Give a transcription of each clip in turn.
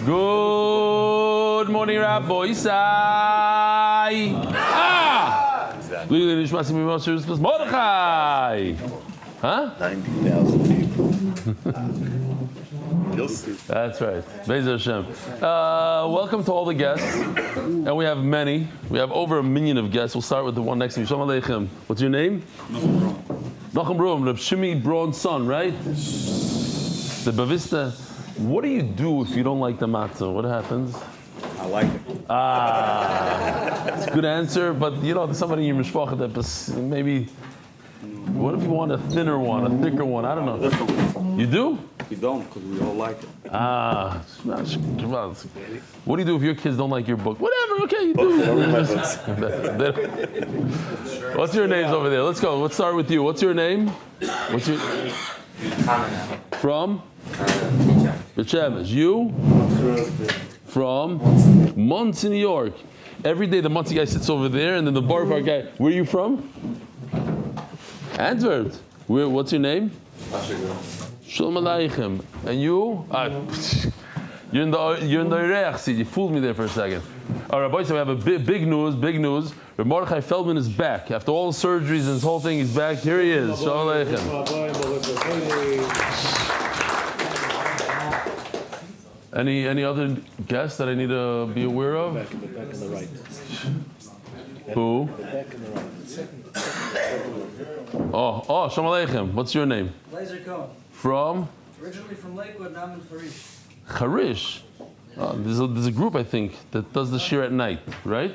Good morning, Rabbi Isai. Mordechai. Huh? 90,000 people. You'll see. That's right. Be'ez Hashem. Welcome to all the guests. And we have many. We have over 1 million of guests. We'll start with the one next to me. Shalom Aleichem. What's your name? Nachum Brum. Reb Shimmy Braun's son, right? The Bavista. What do you do if you don't like the matzah? What happens? I like it. It's a good answer, but you know, there's somebody in your mishpacha that maybe. What if you want a thinner one, a thicker one? I don't know. You do? We don't, because we all like it. What do you do if your kids don't like your book? Whatever, okay, you do. What's your names over there? Let's go. Let's start with you. What's your name? What's your from? Bet Shemesh. You? From Motzei, New York. Every day the Motzei guy sits over there, and then the bar guy. Where are you from? Antwerp. What's your name? Shalom Aleichem. And you? You're in the Ireach seat. You fooled me there for a second. All right, boys. So we have a big news. Reb Mordechai Feldman is back after all the surgeries and his whole thing. He's back. Here he is. Shalom Aleichem. Any other guests that I need to be aware of? Back in the right. Who? The back in the right. Oh, Shalom Aleichem. What's your name? Laser Cohen. From? Originally from Lakewood, now I'm in Farish. Harish. There's a group, I think, that does the Shiur at night, right?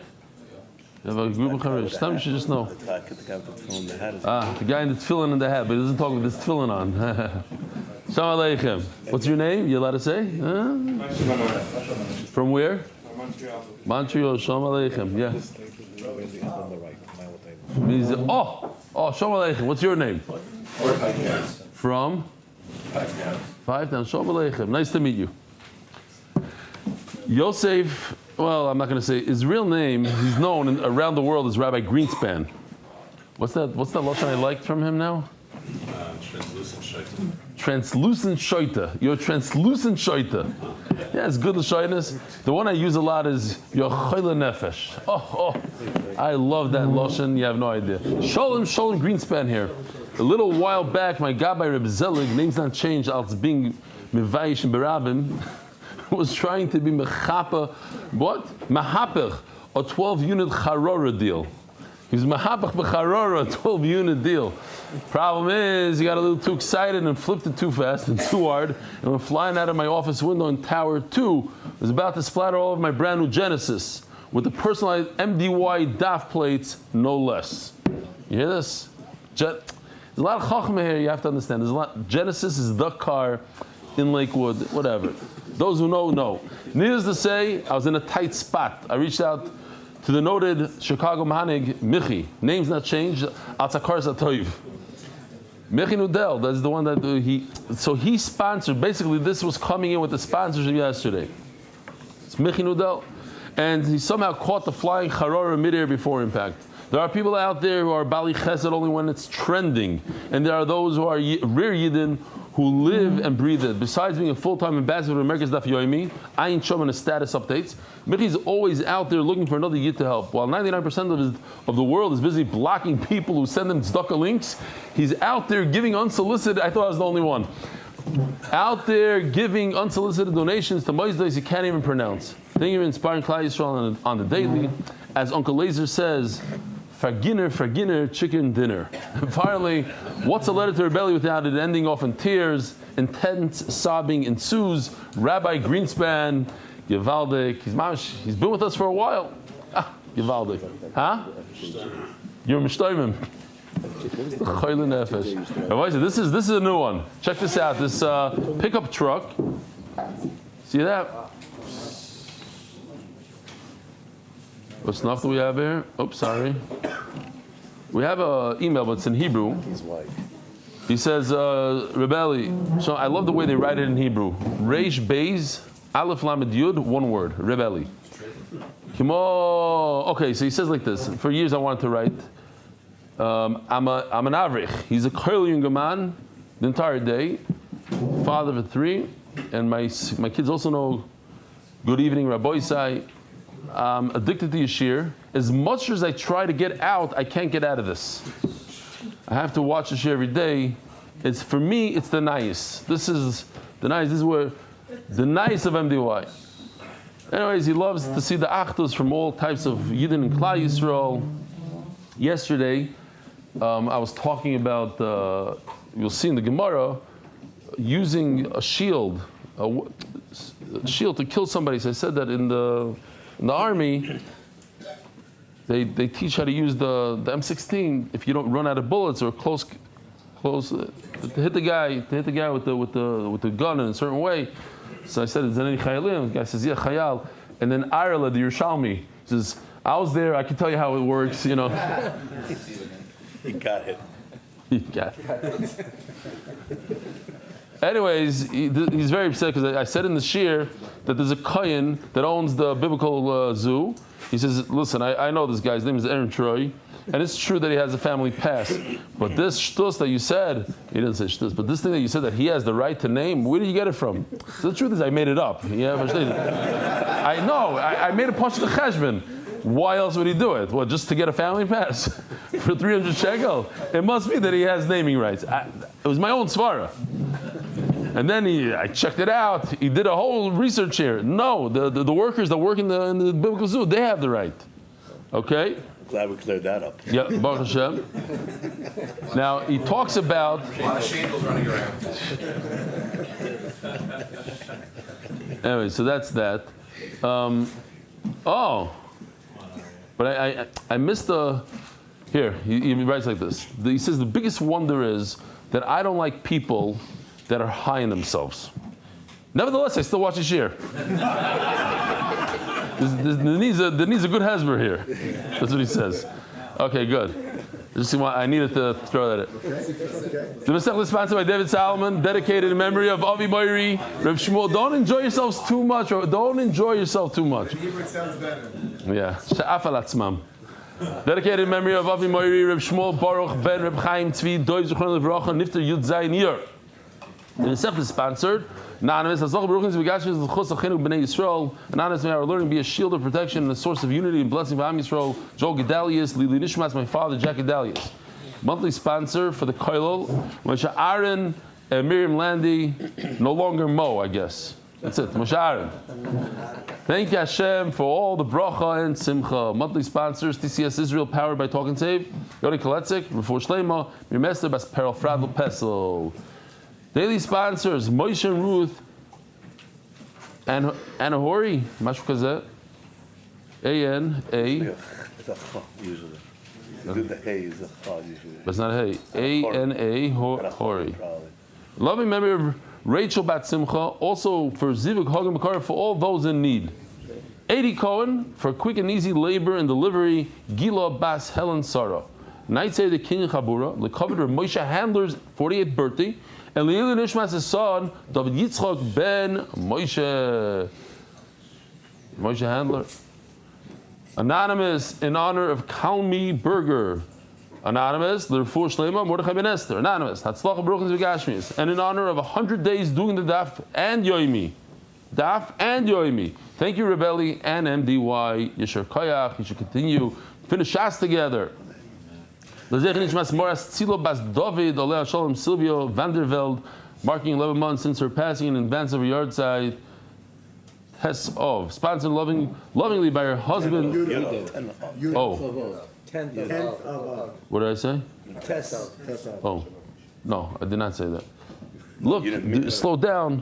You have a group of Harish. Some you should just know. The guy with the tefillin in the hat. The guy in the tefillin in the hat, but he doesn't talk with his tefillin on. Shalom Aleichem. What's your name? You allowed to say? From where? Montreal. Shalom Aleichem. Yeah. Shalom Aleichem. What's your name? From? Five Down. Shalom Aleichem. Nice to meet you. Yosef, well, I'm not going to say his real name. He's known around the world as Rabbi Greenspan. What's that lashon I liked from him now? Translucent shaita. Translucent shaita. You're translucent shaita. Yeah, it's good l'shaitas. The one I use a lot is your chayla nefesh. Oh, I love that lashon. You have no idea. Shalom Greenspan here. A little while back, my Gabbai Reb Zelig, name's not changed, als being Mevayish and Berabim, was trying to be mechapa, what? Mahapech, a 12-unit charora deal. He was mahapech b'charora, a 12-unit deal. Problem is, he got a little too excited and flipped it too fast and too hard, and went flying out of my office window in Tower 2, was about to splatter all over my brand new Genesis, with the personalized MDY DAF plates, no less. You hear this? There's a lot of chachma here, you have to understand. There's a lot. Genesis is the car in Lakewood, whatever. Those who know. Needless to say, I was in a tight spot. I reached out to the noted Chicago Mahanig, Michi. Name's not changed, Atzakar Zatoiv. Michi Nudel, that's the one that he sponsored. Basically, this was coming in with the sponsorship yesterday. It's Michi Nudel. And he somehow caught the flying charora midair before impact. There are people out there who are Bali Chesed only when it's trending. And there are those who are Rear Yidden who live and breathe it. Besides being a full-time ambassador to America's Daf Yomi, Ayin Shom and his status updates, Michi's always out there looking for another Yid to help. While 99% of the world is busy blocking people who send them tzedakah links, he's out there giving unsolicited, I thought I was the only one, out there giving unsolicited donations to Motzei you can't even pronounce. Thank you for inspiring Klal Yisrael on the daily. As Uncle Laser says, Farginer, chicken dinner. And finally, what's a letter to rebellion without it ending off in tears? Intense sobbing ensues. Rabbi Greenspan, Givaldik. He's been with us for a while. Givaldik. Huh? You're Mishtoimim. This is a new one. Check this out. This pickup truck. See that? What stuff do we have here? Oops, sorry. We have an email, but it's in Hebrew. He's white. He says, Rebelli. So I love the way they write it in Hebrew. Reish Beis, Aleph Lamed Yud, one word. Rebelli. Okay, so he says like this. For years I wanted to write. I'm an avrich. He's a koil younger man the entire day. Father of 3. And my kids also know Good evening, Rabbi Isai. I'm addicted to Yashir. As much as I try to get out, I can't get out of this. I have to watch Yashir every day. It's for me, it's the nice. This is the nice. This is where the nice of MDY. Anyways, he loves to see the achdus from all types of Yidden and Klal Yisrael. Yesterday, I was talking about, you'll see in the Gemara, using a shield to kill somebody. So I said that in the army, they teach how to use the M16 if you don't run out of bullets or close to hit the guy with the gun in a certain way. So I said, "Is there any chayalim?" The guy says, "Yeah, chayal." And then Ireland, the Yerushalmi, says, "I was there. I can tell you how it works." You know. He got it. He got it. Anyways, he's very upset because I said in the Shiur that there's a kohen that owns the biblical zoo. He says, "Listen, I know this guy's name is Aaron Troy, and it's true that he has a family past. But this shtus that you said, he didn't say shtus, but this thing that you said that he has the right to name, where did you get it from?" So the truth is, I made it up. Yeah, I know. I made a punch to the cheshbon. Why else would he do it? Well, just to get a family pass for 300 shekel? It must be that he has naming rights. It was my own svara. And then I checked it out. He did a whole research here. No, the workers that work in the biblical zoo, they have the right. Okay? Glad we cleared that up. Yeah, Baruch Hashem. Now, he talks about... A lot of shingles running around. Anyway, so that's that. But I missed the... Here, he writes like this. He says, the biggest wonder is that I don't like people that are high in themselves. Nevertheless, I still watch a Shiur. There needs a good hezber here. That's what he says. Okay, good. I needed to throw that in. The Masech is sponsored by David Salomon, dedicated in memory of Avi Moiri, Reb Shmuel. Don't enjoy yourselves too much, or don't enjoy yourself too much. Hebrew sounds better. Yeah. Sha'af al atzmam. Dedicated in memory of Avi Moiri, Reb Shmuel, Baruch, Ben, Reb Chaim, Tzvi, Doi, Zuchron, Levracha, Nifter, Yud, Zayin, Yer. The Masech is sponsored. Anonymous, Anonymous, may our learning be a shield of protection and a source of unity and blessing for Am Yisrael. Joel Gedalius, Lili Nishmas, my father, Jack Gedalius. Monthly sponsor for the Koilel, Moshe Aaron and Miriam Landy, no longer Mo, I guess. That's it, Moshe Aaron. Thank you, Hashem, for all the bracha and simcha. Monthly sponsors, TCS Israel, powered by Talk and Save, Yoni Koletzik, Refor Shleima, Mirmester, Bas Perel Fradl Pesel. Daily sponsors, Moshe and Ruth, and Anahori, Mashuk Kazet, A-N-A. It's a cha, usually. You do the hay is a cha, usually. But it's not hey. A-N-A, Hori. Loving memory of Rachel Bat Simcha, also for Zivuk Hogan Makar, for all those in need. 80 Cohen, for quick and easy labor and delivery, Gila Bas Helen Sarah. Night say the King Chabura, the covered Moshe Handler's 48th birthday, and Leili Nishmas' son, David Yitzchak ben Moshe Handler. Anonymous, in honor of Kalmi Berger. Anonymous, L'Refuah Shlema, Mordechai ben Esther. Anonymous, Hatzlacha Baruch V'Gashmius. And in honor of 100 days doing the Daf and Yomi. Daf and Yomi. Thank you, Rebelli and MDY. Yeshar Koyach, you should continue. Finish Shas together. L'Zechin Nishmas Moras Tzilo Bas David, Oleh Shalom Silvio Vanderveld, marking 11 months since her passing in advance of her yard side. Tesov, sponsored lovingly by her husband. Oh. 10th of What did I say? Tesov. Oh. No, I did not say that. Look, slow down.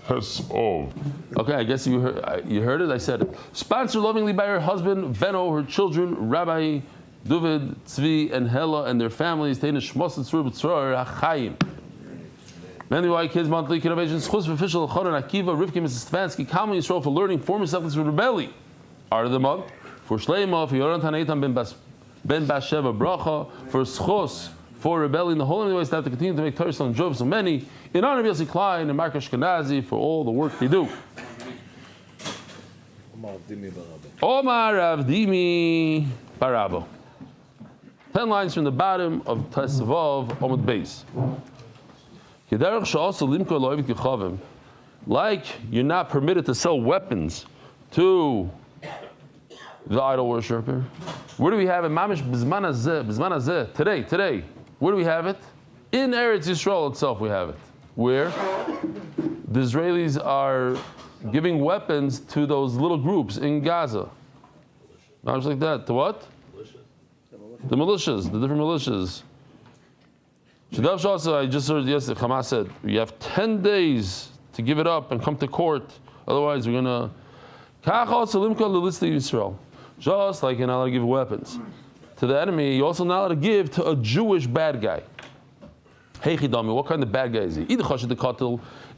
Tesov. Okay, I guess you heard it. I said it. Sponsored lovingly by her husband, Veno, her children, Rabbi David, Tzvi, and Hela, and their families. Many white kids monthly innovations. Chus for official Choron Akiva, Rivki, Mrs. Stefansky, Kalman Yisrael for learning former selfless for Rebelli. Art of the month for Shleima, for Yoran Taneitan ben Basheva Bracha, for Schos for Rebelli. The Holy Ways have to continue to make Torah and joy for so many. In honor of Yossi Klein and Mark Ashkenazi for all the work they do. Omar Avdimi Barabo. 10 lines from the bottom of Tesvav Amud Beis. Like you're not permitted to sell weapons to the idol worshiper. Where do we have it? Mamish Bizman Hazeh. Today. Where do we have it? In Eretz Yisrael itself we have it. Where the Israelis are giving weapons to those little groups in Gaza. Mamish like that. To what? The militias, the different militias. Shadav Shasa, I just heard yesterday, Hamas said, you have 10 days to give it up and come to court. Otherwise, we're going to... Just like you're not allowed to give weapons to the enemy, you're also not allowed to give to a Jewish bad guy. Hey Chidami, what kind of bad guy is he?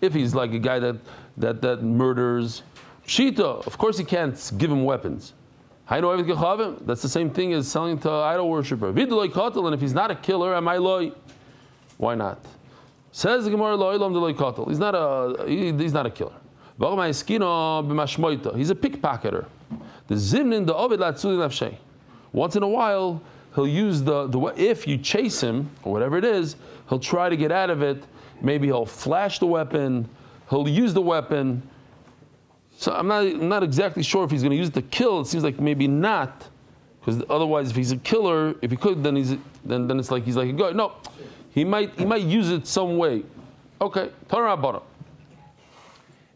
If he's like a guy that murders. Shita, of course you can't give him weapons. That's the same thing as selling to an idol worshiper. And if he's not a killer, am I loy? Why not? Says the Gemara, he's not a killer. He's a pickpocketer. The zimnin the ovid latzuli nafshay. Once in a while, he'll use the if you chase him or whatever it is, he'll try to get out of it. Maybe he'll flash the weapon. He'll use the weapon. So I'm not exactly sure if he's going to use it to kill. It seems like maybe not, because otherwise, if he's a killer, if he could, then it's like he's like a guy. No, he might use it some way. Okay, Torah Abara.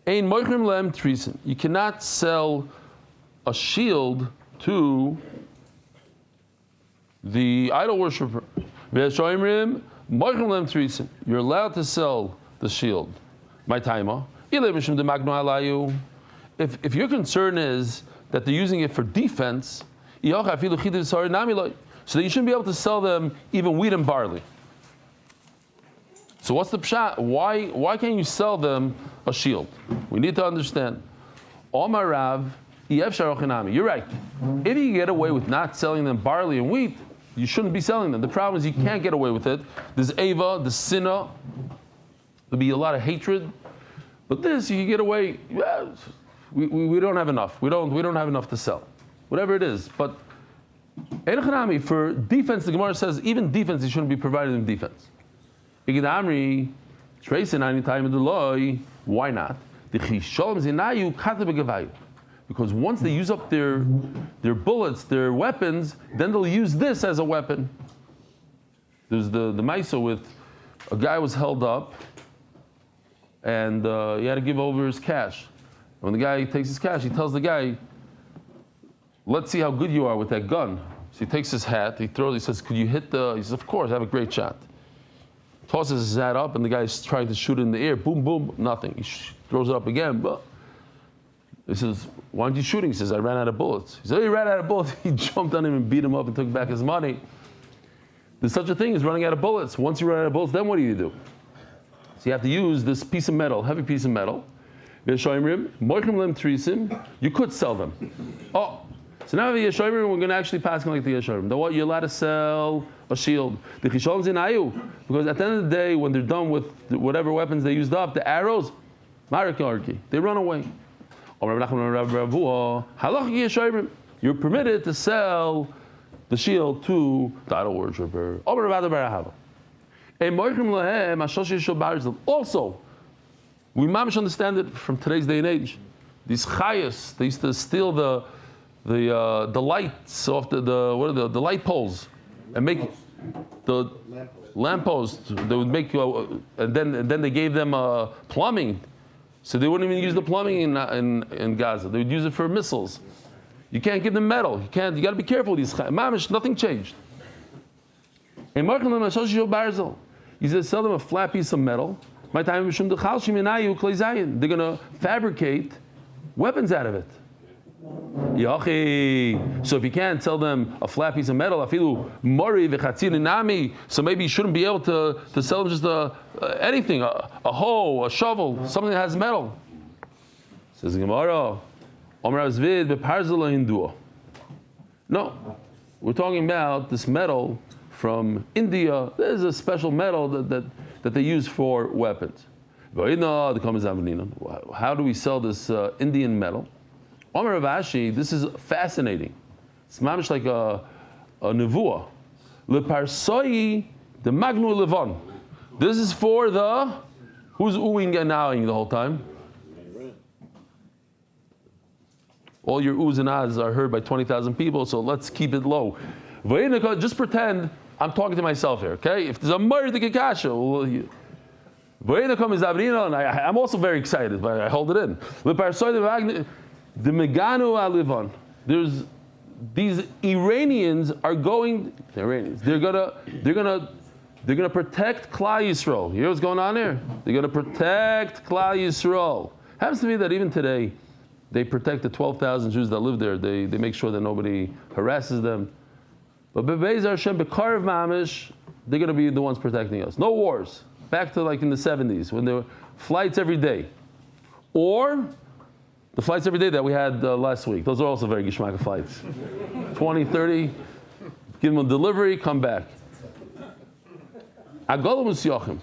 Ein moichrim lem trisen. You cannot sell a shield to the idol worshiper. You're allowed to sell the shield. My timer. If your concern is that they're using it for defense, so that you shouldn't be able to sell them even wheat and barley. So what's the pshat? Why can't you sell them a shield? We need to understand. Omar Rav, you're right. If you get away with not selling them barley and wheat, you shouldn't be selling them. The problem is you can't get away with it. There's Ava, the sinner. There'll be a lot of hatred. But this, you can get away. Yeah, we don't have enough. We don't have enough to sell. Whatever it is. But for defense, the Gemara says even defense, you shouldn't be providing them defense. Why not? Because once they use up their bullets, their weapons, then they'll use this as a weapon. There's the Maisa with a guy was held up and he had to give over his cash. When the guy takes his cash, he tells the guy, let's see how good you are with that gun. So he takes his hat, he says, could you hit the, he says, of course, I have a great shot. Tosses his hat up and the guy's trying to shoot it in the air, boom, boom, nothing. He throws it up again, but he says, why aren't you shooting? He says, I ran out of bullets. He said, he ran out of bullets. He jumped on him and beat him up and took back his money. There's such a thing as running out of bullets. Once you run out of bullets, then what do? So you have to use this piece of metal, heavy piece of metal. You could sell them. Oh, so now the Yeshoimrim, we're going to actually pass like the Yeshoimrim. What you're allowed to sell a shield. Because at the end of the day, when they're done with whatever weapons they used up, the arrows, they run away. You're permitted to sell the shield to the idol worshiper. Also, we mamish understand it from today's day and age. These chayas, they used to steal the lights off the light poles and make the lampposts. They would make and then they gave them plumbing. So they wouldn't even use the plumbing in Gaza. They would use it for missiles. You can't give them metal. You got to be careful with these. Mamish, nothing changed. And he said, sell them a flat piece of metal. They're going to fabricate weapons out of it. So if you can't tell them a flat piece of metal, so maybe you shouldn't be able to sell them just anything, a hoe, a shovel, something that has metal. Says the Gemara, no, we're talking about this metal from India. There's a special metal that they use for weapons. How do we sell this Indian metal? Omer Rav Ashi, this is fascinating. It's mamish like a nevuah. Leparsoi the magnu levon. This is for the who's oohing and ahhing the whole time. All your oohs and ahs are heard by 20,000 people, so let's keep it low. Just pretend I'm talking to myself here, okay? If there's a murder to kasha, and I'm also very excited, but I hold it in. The Meganu Alivon. There's these Iranians are going. The Iranians. They're gonna protect Klal Yisrael. You hear what's going on there? They're gonna protect Klal Yisrael. Happens to be that even today, they protect the 12,000 Jews that live there. They make sure that nobody harasses them. But Bebezer Hashem Bekarev Mamish, they're gonna be the ones protecting us. No wars. Back to like in the 70s when there were flights every day, or the flights every day that we had last week. Those are also very geschmack flights. 20, 30, give them a delivery, come back. Agolah Musyochim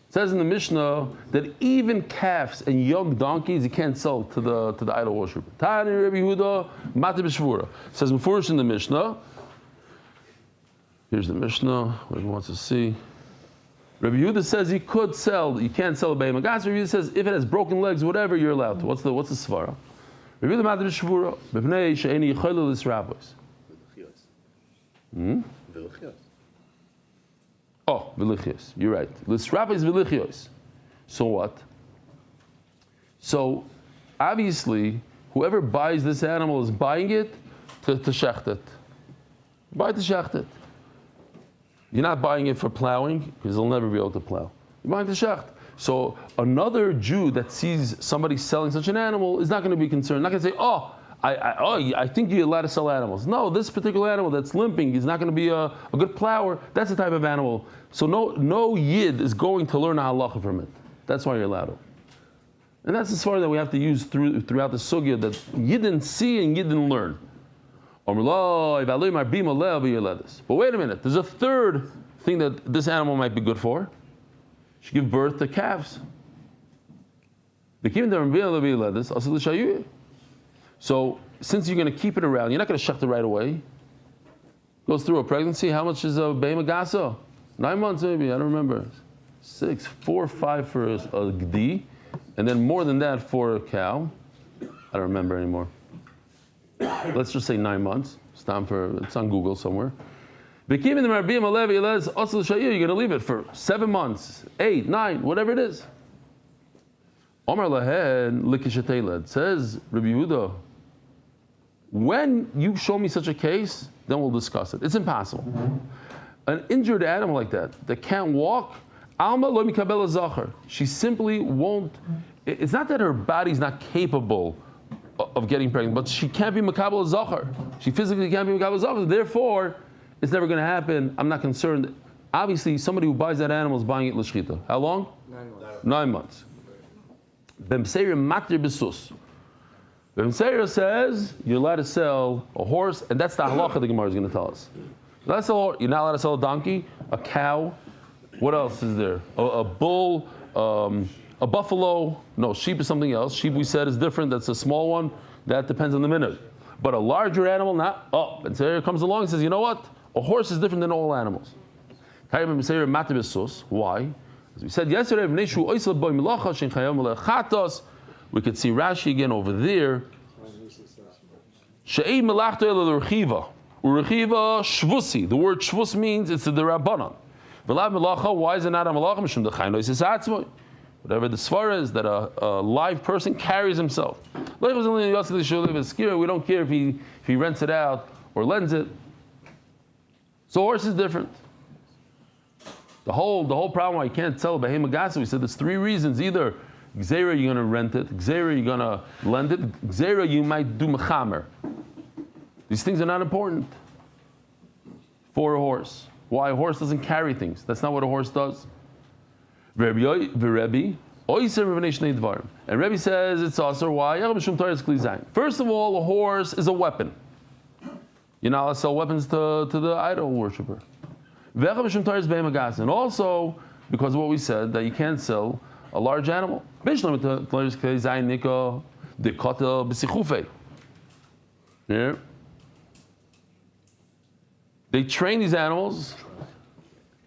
says in the Mishnah that even calves and young donkeys you can't sell to the idol worshiper. Tani Rabbi Yehuda Mati B'Shvura says Mefurish in the Mishnah. Here's the Mishnah. Whoever wants to see. Rabbi Yehuda says you can't sell a behemoth. Rabbi Yehuda says if it has broken legs, whatever, you're allowed to. What's the svara? Rabbi Yehuda Mati B'Shvura B'Pnei She'eni Yichayla L'Srabbos. Oh, V'lichios. You're right. L'Srabbos V'lichios. So what? So obviously, whoever buys this animal is buying it to shecht it. Buy it to shecht it. You're not buying it for plowing because they'll never be able to plow. You're buying the shecht. So another Jew that sees somebody selling such an animal is not going to be concerned. Not going to say, I think you're allowed to sell animals. No, this particular animal that's limping is not going to be a good plower. That's the type of animal. So no Yid is going to learn a halacha from it. That's why you're allowed to. And that's the svara that we have to use throughout the sugya that Yid didn't see and Yid didn't learn. But wait a minute, there's a third thing that this animal might be good for. She give birth to calves. So since you're going to keep it around, you're not going to shecht it right away. Goes through a pregnancy. How much is a behemoth gasa? 9 months maybe, I don't remember. 6, 4, 5 for a gdi, and then more than that for a cow. I don't remember anymore. Let's just say 9 months. It's on Google somewhere. You're going to leave it for 7 months, 8, 9, whatever it is. Omar Lahed Likishatela says Rabbi Yehuda, when you show me such a case, then we'll discuss it. It's impossible. An injured animal like that can't walk, Alma lo mikabel zachar. She simply won't. It's not that her body's not capable of getting pregnant, but she can't be makabel zachar. She physically can't be makabel zachar. Therefore, it's never going to happen. I'm not concerned. Obviously, somebody who buys that animal is buying it l'shchita. How long? 9 months. B'mseir matir b'sus. B'mseir says you're allowed to sell a horse, and that's the halacha the Gemara is going to tell us. You're not allowed to sell a donkey, a cow. What else is there? A bull, a buffalo. No, sheep is something else. Sheep we said is different. That's a small one. That depends on the minute. But a larger animal, not. And so here comes along and says, you know what? A horse is different than all animals. Why? As we said yesterday, we could see Rashi again over there. The word shvus means it's the Rabbanon. Why is it not a malacha? Whatever the svara is, that a live person carries himself. We don't care if he rents it out or lends it. So horse is different. The whole problem why you can't sell a behemoth gasa, we said there's 3 reasons. Either gzeira you're going to rent it, gzeira you're going to lend it, gzeira you might do mechamer. These things are not important for a horse. Why? A horse doesn't carry things. That's not what a horse does. And Rebbe says it's also why. First of all, a horse is a weapon. You're not allowed to sell weapons to the idol worshiper. And also, because of what we said, that you can't sell a large animal. Yeah. They train these animals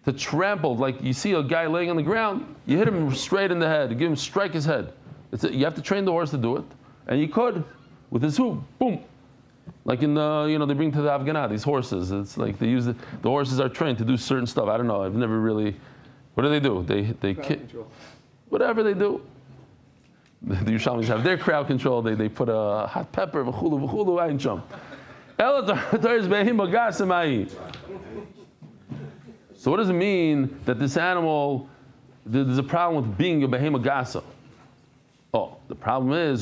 to trample. Like you see a guy laying on the ground, you hit him straight in the head, you strike his head. You have to train the horse to do it. And you could, with his hoof, boom. Like in the, they bring to the Afghanah, these horses. It's like they use the horses are trained to do certain stuff. I don't know. I've never really. What do? They kick. Whatever they do. The Yerushalmis have their crowd control. They put a hot pepper, v'chulu, ein sham. So what does it mean that this animal, there's a problem with being a behema gasa? Oh, the problem is,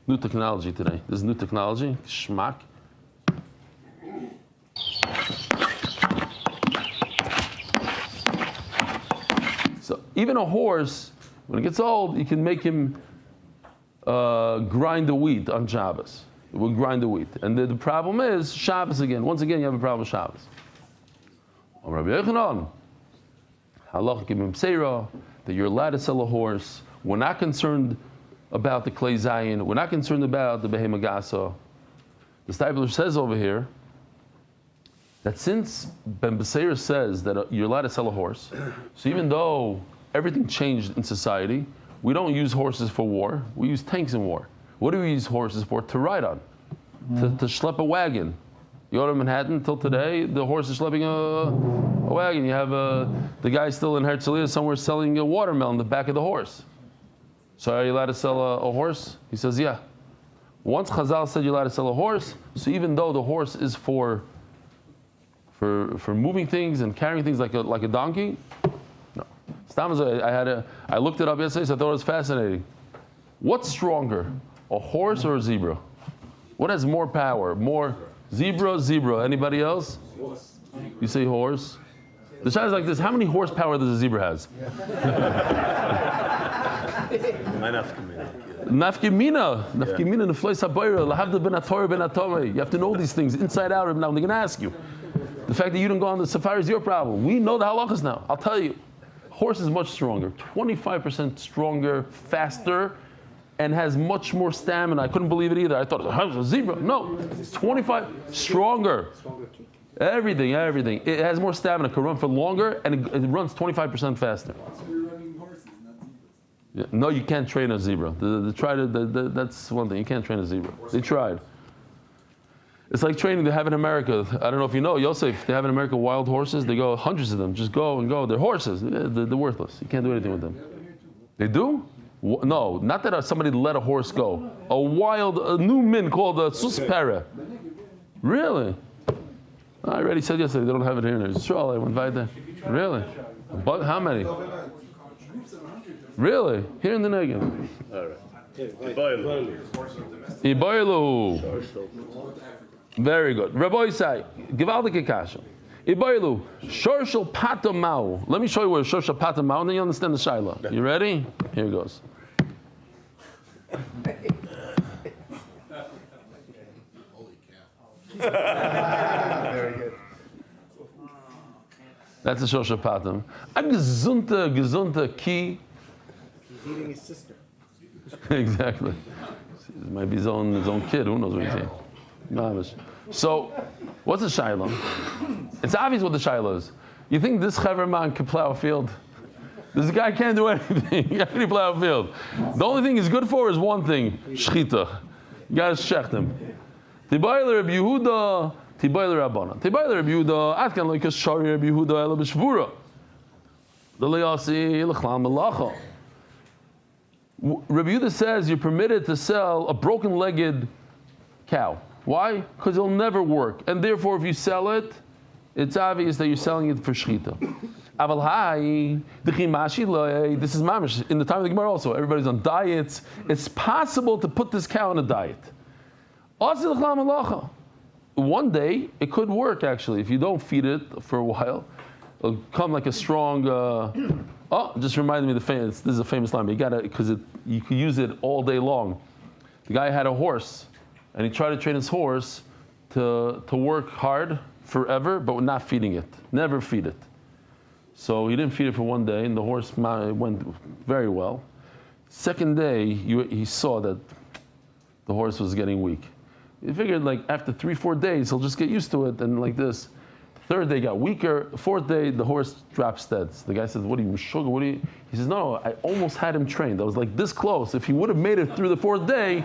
new technology today. This is new technology. Shmak. So even a horse, when it gets old, you can make him grind the wheat on Shabbos. It will grind the wheat. And the problem is Shabbos again. Once again, you have a problem with Shabbos. That you're allowed to sell a horse. We're not concerned about the Klei Zayin. We're not concerned about the Behema Gasa. The Steipler says over here that since Ben Beseir says that you're allowed to sell a horse, so even though everything changed in society, we don't use horses for war. We use tanks in war. What do we use horses for? To ride on, to schlep a wagon. You go to Manhattan till today, the horse is schlepping a wagon. You have the guy still in Herzliya somewhere selling a watermelon in the back of the horse. So are you allowed to sell a horse? He says, yeah. Once Chazal said you're allowed to sell a horse, so even though the horse is for moving things and carrying things like a donkey, no. I looked it up yesterday, so I thought it was fascinating. What's stronger, a horse or a zebra? What has more power? More zebra. Anybody else? You say horse. The shot is like this: how many horsepower does a zebra has? Nafkimina, neflois habayra, lahavda ben atorah ben atomei. You have to know these things inside out. Now they're going to ask you. The fact that you didn't go on the safari is your problem. We know the halachas now. I'll tell you. Horse is much stronger, 25% stronger, faster, and has much more stamina. I couldn't believe it either. I thought it was a zebra. No, it's 25 stronger. Everything. It has more stamina, can run for longer, and it runs 25% faster. So you're running horses, not zebras. Yeah, no, you can't train a zebra. That's one thing. You can't train a zebra. They tried. It's like training they have in America. I don't know if you know, Yosef, they have in America wild horses. They go, hundreds of them, just go and go. They're horses. They're worthless. You can't do anything with them. They do? No, not that somebody let a horse go. A new min called a suspera. Really? I already said yesterday they don't have it here in Israel. I went by there. Really? But how many? Really? Here in the Negev. All right. Iboilu. Very good. Rabbi Isai, Givaldik Kasha. Iboilu, Shorshel Patamau. Let me show you where Shorshel Patamau, and then you understand the Shaila. You ready? Here it goes. Very good. That's a Shorshel Patam. A gesunte ki. He's eating his sister. Exactly. It might be his own kid. Who knows what he's saying? So, what's the Shaila? It's obvious what the Shaila is. You think this Chaverman can plow a field? This guy can't do anything. He can't plow a field. The only thing he's good for is one thing: shchita. You gotta shecht him. Tibayler Reb Yehuda, Tibayler Rabbana. Tibayler Reb Yehuda, Atkan loikas shari Reb Yehuda ela b'shvura. The leyasi l'chlam melacha. Reb Yehuda says you're permitted to sell a broken-legged cow. Why? Because it'll never work. And therefore, if you sell it, it's obvious that you're selling it for shchita. Aval hai, this is mamish. In the time of the Gemara also, everybody's on diets. It's possible to put this cow on a diet. One day, it could work actually. If you don't feed it for a while, it'll come like a strong... just reminded me of this is a famous line. But you got to, because you can use it all day long. The guy had a horse, and he tried to train his horse to work hard forever, but not feeding it. Never feed it. So he didn't feed it for one day, and the horse went very well. Second day, he saw that the horse was getting weak. He figured like after 3-4 days, he'll just get used to it, and like this. Third day got weaker. Fourth day, the horse drops dead. So the guy says, what are you, sugar? What are you? He says, no, I almost had him trained. I was like this close. If he would have made it through the fourth day,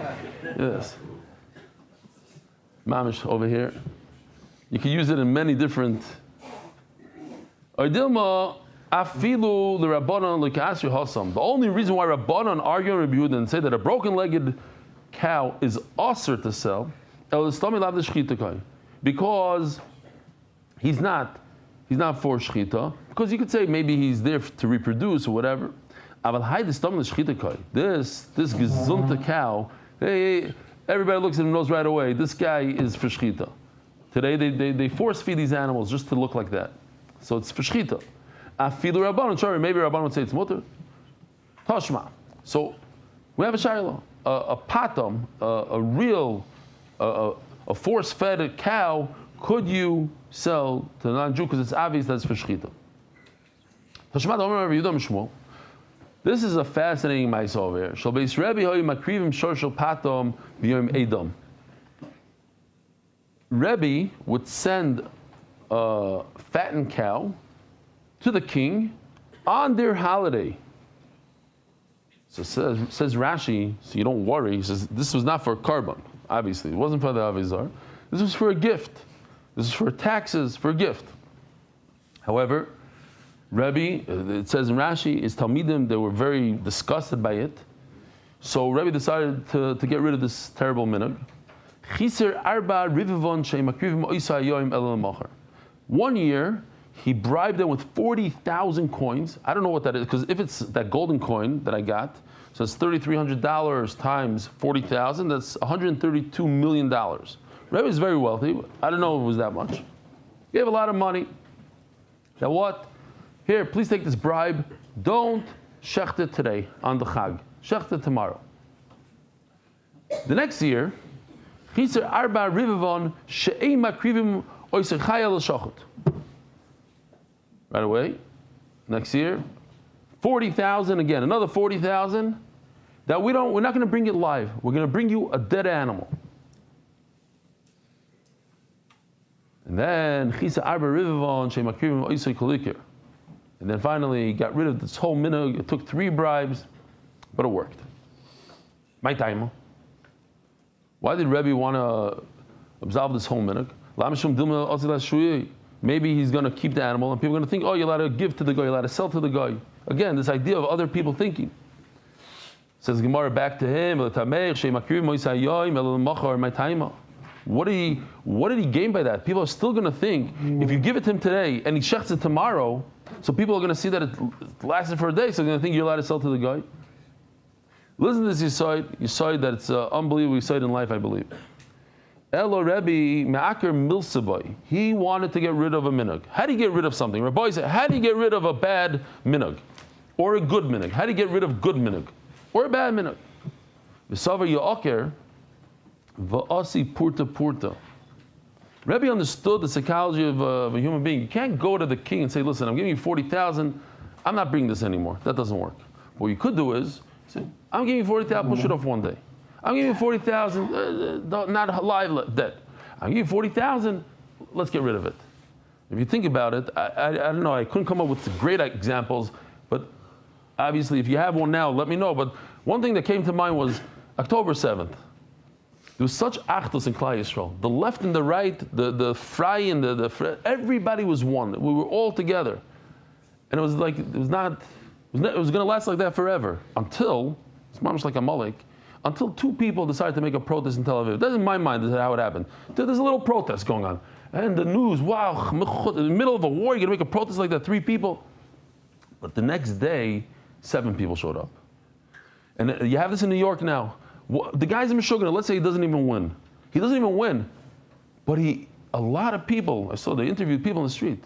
yes. Mamish over here. You can use it in many different. The only reason why Rabbanan argue on Rabbi Yehuda and say that a broken-legged cow is usher to sell, because he's not for shchita. Because you could say maybe he's there to reproduce or whatever. This gesunte cow, hey, everybody looks at him and knows right away, this guy is for shchita. Today they force feed these animals just to look like that. So it's for shchita. Afilu Rabbanon, sorry, maybe Rabbanon would say it's mutter. Tashma. So we have a shayla, a patam, a real, a force-fed cow. Could you sell to a non-Jew because it's obvious that's for shchita? Tashma Omer Rabbi Yehuda Mishmuel. This is a fascinating ma'aseh over here. Shal beis Rebbe hoy makrivim shor shel patam b'yom edom. Rebbe would send a fattened cow to the king on their holiday. So says Rashi, so you don't worry. He says this was not for carbon, obviously. It wasn't for the Avodah Zarah. This was for a gift. This is for taxes, for a gift. However, Rebbe, it says in Rashi, his Talmidim, they were very disgusted by it. So Rebbe decided to get rid of this terrible minhag. 1 year, he bribed them with 40,000 coins. I don't know what that is, because if it's that golden coin that I got, so it's $3,300 times 40,000, that's $132 million. Rebbe is very wealthy. I don't know if it was that much. He gave a lot of money. Now what? Here, please take this bribe. Don't shecht it today on the Chag. Shecht it tomorrow. The next year, right away. Next year, 40,000 again. Another 40,000. That we're not going to bring it live. We're going to bring you a dead animal. And then and then finally he got rid of this whole minhag. It took 3 bribes, but it worked. My time. Why did Rebbe want to absolve this whole minhag? Maybe he's going to keep the animal, and people are going to think, oh, you're allowed to give to the guy, you're allowed to sell to the guy. Again, this idea of other people thinking. Says Gemara back to him, what did he gain by that? People are still going to think, if you give it to him today and he shechts it tomorrow, so people are going to see that it lasted for a day, so they're going to think you're allowed to sell to the guy. Listen to this Yisoid that it's unbelievable Yisoid in life, I believe. Elo Rebbe Me'aker Milsaboy. He wanted to get rid of a minhag. How do you get rid of something? Rabbi said, how do you get rid of a bad minhag? Or a good minhag? How do you get rid of good minhag? Or a bad minhag? V'savar Yo'aker V'asi Purta Purta. Rebbe understood the psychology of a human being. You can't go to the king and say, listen, I'm giving you 40,000. I'm not bringing this anymore. That doesn't work. What you could do is say, I'm giving you 40,000, push it off one day. I'm giving you 40,000, not alive, dead. I'm giving you 40,000, let's get rid of it. If you think about it, I don't know, I couldn't come up with great examples, but obviously if you have one now, let me know. But one thing that came to mind was October 7th. There was such achdus in Klal Yisrael. The left and the right, the fry and everybody was one. We were all together. And it was like, it was going to last like that forever. Until, it's much like a Malek, until 2 people decided to make a protest in Tel Aviv. That's in my mind, this is how it happened. There's a little protest going on. And the news, wow, in the middle of a war, you're going to make a protest like that, 3 people. But the next day, 7 people showed up. And you have this in New York now. The guy's in Meshuggah, let's say he doesn't even win. He doesn't even win. But a lot of people, I saw they interviewed people in the street.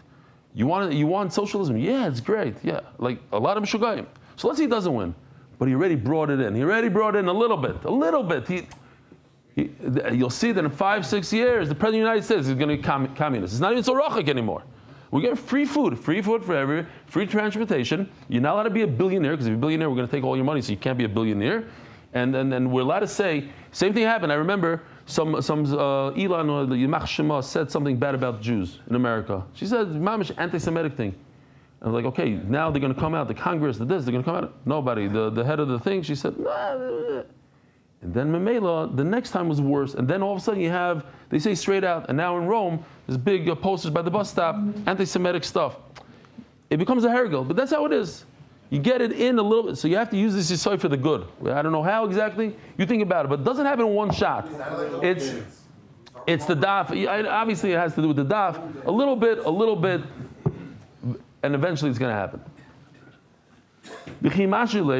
You want socialism? Yeah, it's great. Yeah, like a lot of Meshuggahim. So let's say he doesn't win. But he already brought it in. He already brought in a little bit. You'll see that in 5-6 years, the President of the United States is going to be communist. It's not even so rachik anymore. We get free food for everyone, free transportation. You're not allowed to be a billionaire, because if you're a billionaire, we're going to take all your money, so you can't be a billionaire. And we're allowed to say, same thing happened. I remember Elon or the Yimach Shema said something bad about Jews in America. She said, mamish, anti-Semitic thing. I was like, okay, now they're going to come out, the Congress, they're going to come out. Nobody, the head of the thing, she said, nah. And then Memela, the next time was worse. And then all of a sudden you have, they say straight out, and now in Rome, there's big posters by the bus stop, anti-Semitic stuff. It becomes a hergel, but that's how it is. You get it in a little bit, so you have to use this yisoy for the good. I don't know how exactly, you think about it, but it doesn't happen in one shot. It's the daf, obviously it has to do with the daf, a little bit, and eventually it's going to happen.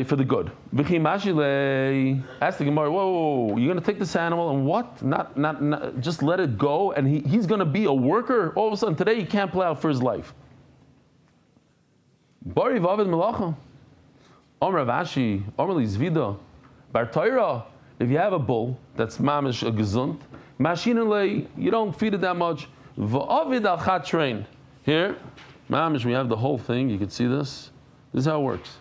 For the good. Ask the Gemara, whoa, you're going to take this animal and what? Not just let it go and he's going to be a worker? All of a sudden, today he can't plow for his life. Bari Vavid Melacha. Omer Ravashi, Omer Li Zvida. Bar Torah, if you have a bull that's mamish a gesund, mashinale, you don't feed it that much. Va'avid al chatrein. Here, mamish, we have the whole thing. You can see this. This is how it works.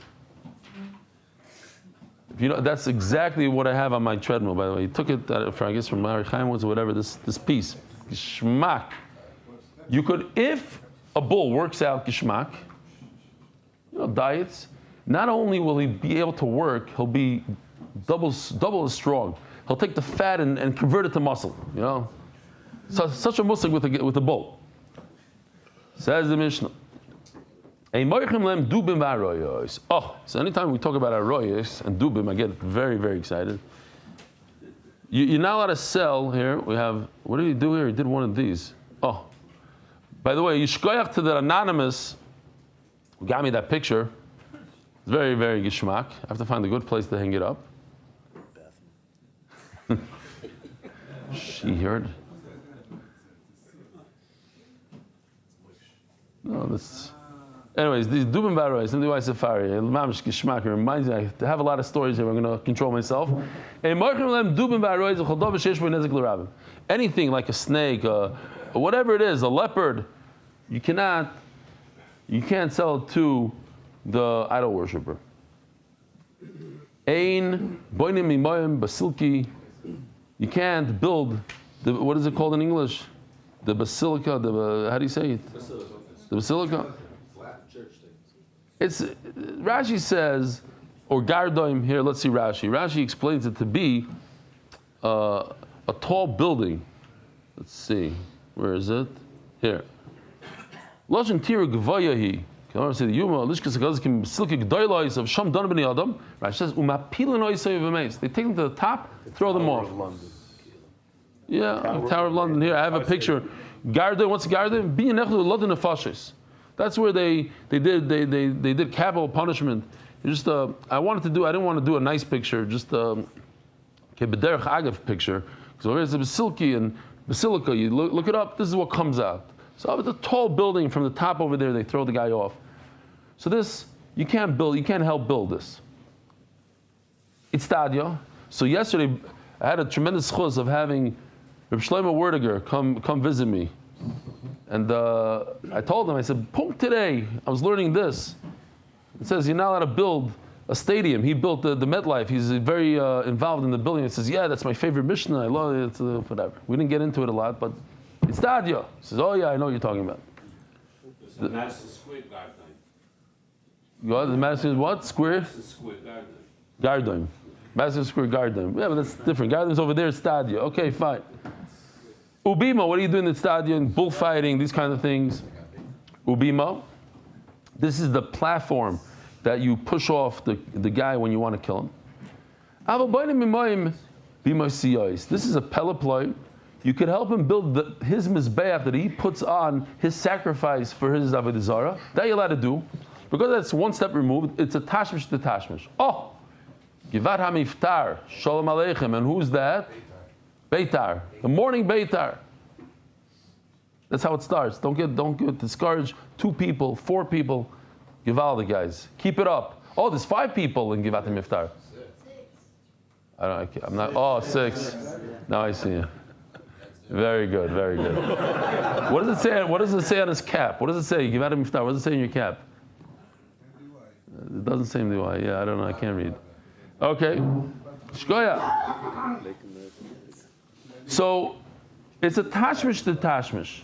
If you know, that's exactly what I have on my treadmill, by the way. He took it, I guess, from Mari Chaim Woods or whatever, this piece. Gishmak. You could, if a bull works out gishmak, diets, not only will he be able to work, he'll be double as strong. He'll take the fat and convert it to muscle, So, such a muscle with a bull. Says the Mishnah. So anytime we talk about aroyos and dubim, I get very, very excited. You're not allowed to sell here. We have, what did he do here? He did one of these. Oh, by the way, yishkoyach to the anonymous who got me that picture. It's very, very gishmak. I have to find a good place to hang it up. She heard. No, this. Anyways, these dubim barois and the white safari, mamish gishmak, reminds me. I have a lot of stories here. I'm going to control myself. Anything like a snake, whatever it is, a leopard, you can't sell it to the idol worshiper. Ein boinim mimoyim basilki. You can't build what is it called in English? The basilica. How do you say it? The basilica. It's Rashi says, or gardoim here. Let's see Rashi. Rashi explains it to be a tall building. Let's see, where is it? Here. Lashon tira gvayahi. Can I say the yuma? Lishkas gazkim silky gdoilois of sham don b'nei adam. Rashi says umapilin oisay v'meis. They take them to the top, throw them off. Yeah, Tower of London. Here I have a picture. Gardoim. What's gardoim? Being nechlu lodin nefashis. That's where they did capital punishment. Just I didn't want to do a nice picture, just bederach agav picture. So here's the basilica. You look it up. This is what comes out. So it's a tall building from the top over there. They throw the guy off. So this you can't help build this. It's stadia. So yesterday I had a tremendous chus of having Reb Shlomo Werdiger come visit me. And I told him, I said, Punk today, I was learning this. It says you're not allowed to build a stadium. He built the MetLife. He's very involved in the building. He says, yeah, that's my favorite Mishnah. I love it. Whatever. We didn't get into it a lot, but it's stadia. He says, oh yeah, I know what you're talking about. The Madison Square Garden. The Madison what? Square? Madison Square Garden. Garden. Madison Square Garden. Yeah, but that's different. Garden's over there, stadia. Okay, fine. Ubima, what are you doing in the stadium? Bullfighting, these kinds of things. Ubima, this is the platform that you push off the guy when you want to kill him. This is a peloploy. You could help him build his mizbeach that he puts on his sacrifice for his Avodah Zarah. That you're allowed to do. Because that's one step removed, it's a tashmish to tashmish. Oh! Givat HaMiftar, Shalom Aleichem. And who's that? Beitar, the morning Beitar. That's how it starts. Don't get discouraged. 2 people, 4 people, Givaldi guys. Keep it up. Oh, there's 5 people in Givat HaMiftar. I'm not. Oh, 6. Now I see you. Very good, very good. What does it say? What does it say on his cap? What does it say? Givat HaMiftar. What does it say in your cap? It doesn't say MDY. Yeah, I don't know. I can't read. Okay. Shkoya. So it's a tashmish to tashmish.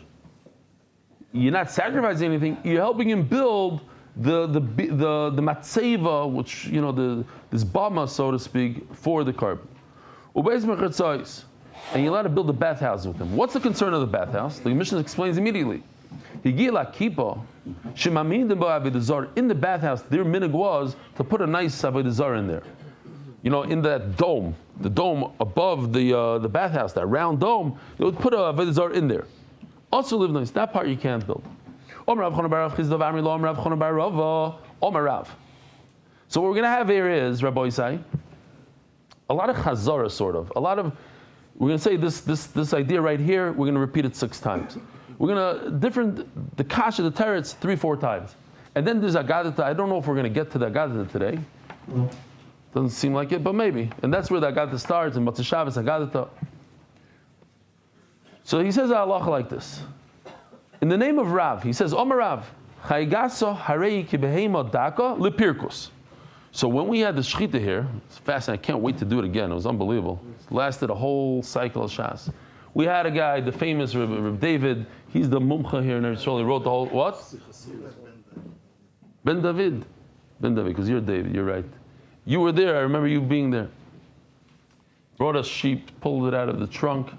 You're not sacrificing anything. You're helping him build the matzeva, which this bama, so to speak, for the carbon. And you're allowed to build a bathhouse with him. What's the concern of the bathhouse? The Mishnah explains immediately. In the bathhouse, their minig was to put a nice Avodah Zarah in there. In that dome, the dome above the bathhouse, that round dome, they would put a Avodah Zarah in there. Also live nice. That part you can't build. So what we're going to have here is, Rabbi Isai, a lot of chazara, sort of. We're going to say this idea right here, we're going to repeat it 6 times. We're going to, the kasha, the teretz, 3-4 times. And then there's Agadata. I don't know if we're going to get to the Agadata today. Doesn't seem like it, but maybe. And that's where the Agadata starts, in Motzei Shabbos, Agadata. So he says halacha like this. In the name of Rav, he says, Omer Rav, Chaygaso harei ki behema daka lepirkus. So when we had the shechita here, it's fascinating, I can't wait to do it again, it was unbelievable. It lasted a whole cycle of Shas. We had a guy, the famous Reb David, he's the mumcha here in Eretz Yisrael, he wrote the whole, what? Ben David, because you're David, you're right. You were there, I remember you being there. Brought us sheep, pulled it out of the trunk.